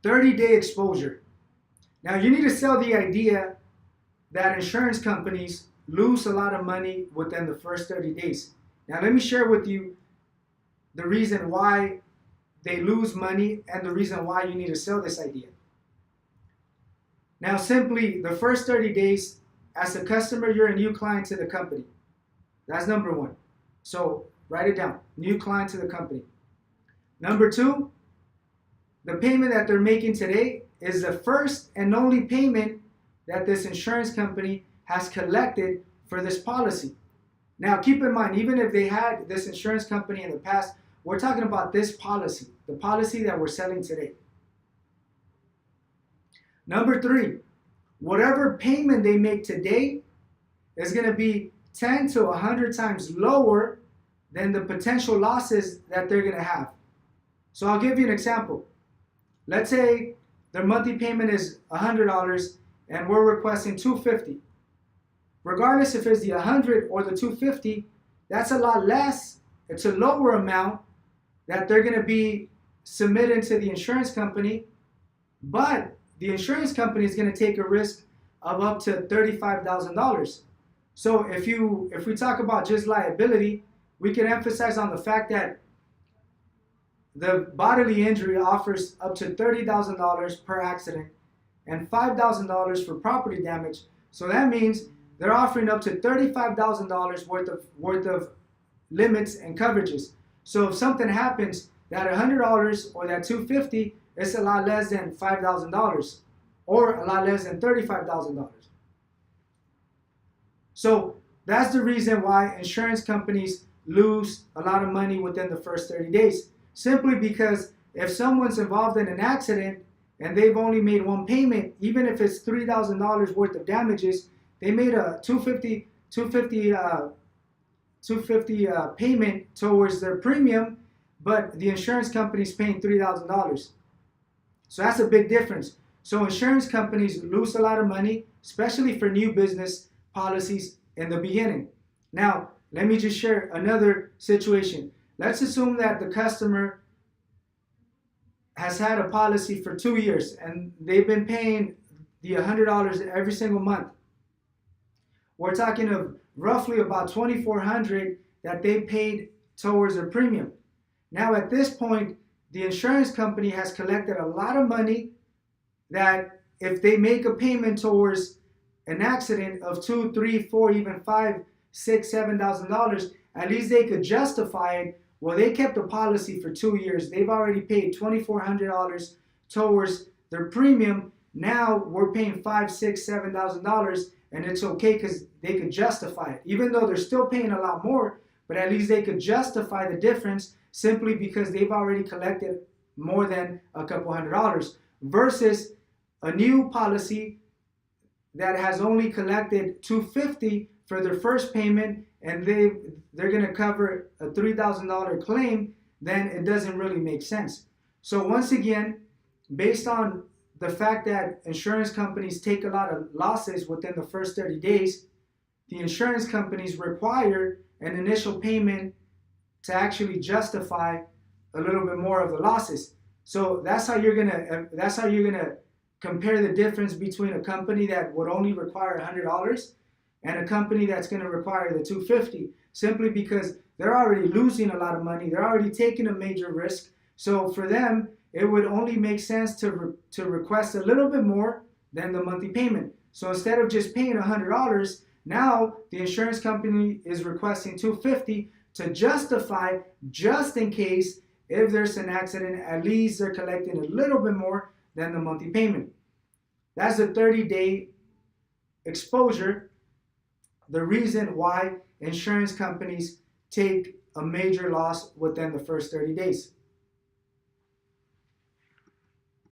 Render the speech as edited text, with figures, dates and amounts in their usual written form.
30-day exposure. Now you need to sell the idea that insurance companies lose a lot of money within the first 30 days. Now let me share with you the reason why they lose money and the reason why you need to sell this idea. Now simply, the first 30 days, as a customer, you're a new client to the company. That's number one. So write it down, new client to the company. Number two, the payment that they're making today is the first and only payment that this insurance company has collected for this policy. Now keep in mind, even if they had this insurance company in the past, we're talking about this policy, the policy that we're selling today. Number three, whatever payment they make today is going to be 10 to 100 times lower than the potential losses that they're going to have. So I'll give you an example. Let's say their monthly payment is $100 and we're requesting $250. Regardless if it's the 100 or the 250, that's a lot less. It's a lower amount that they're going to be submitting to the insurance company, but the insurance company is going to take a risk of up to $35,000. So if we talk about just liability, we can emphasize on the fact that the bodily injury offers up to $30,000 per accident and $5,000 for property damage. So that means they're offering up to $35,000 worth of limits and coverages. So if something happens, that $100 or that $250, it's a lot less than $5,000 or a lot less than $35,000. So that's the reason why insurance companies lose a lot of money within the first 30 days. Simply because if someone's involved in an accident and they've only made one payment, even if it's $3,000 worth of damages, they made a $250 payment towards their premium, but the insurance company is paying $3,000. So that's a big difference. So insurance companies lose a lot of money, especially for new business policies in the beginning. Now, let me just share another situation. Let's assume that the customer has had a policy for 2 years and they've been paying the $100 every single month. We're talking of roughly about $2,400 that they paid towards their premium. Now at this point, the insurance company has collected a lot of money that if they make a payment towards an accident of $2, $3, $4, even $5, $6, $7,000, at least they could justify it. Well, they kept the policy for 2 years. They've already paid $2,400 towards their premium. Now we're paying $5, $6, $7,000, and it's okay because they could justify it. Even though they're still paying a lot more, but at least they could justify the difference simply because they've already collected more than a couple $100 versus a new policy that has only collected $250 for their first payment and they're going to cover a $3,000 claim. Then it doesn't really make sense. So once again, based on the fact that insurance companies take a lot of losses within the first 30 days, the insurance companies require an initial payment to actually justify a little bit more of the losses. So that's how you're gonna compare the difference between a company that would only require $100 and a company that's going to require the $250, simply because they're already losing a lot of money. They're already taking a major risk. So for them, it would only make sense to request a little bit more than the monthly payment. So instead of just paying $100, now the insurance company is requesting $250 to justify, just in case if there's an accident, at least they're collecting a little bit more than the monthly payment. That's the 30-day exposure. The reason why insurance companies take a major loss within the first 30 days.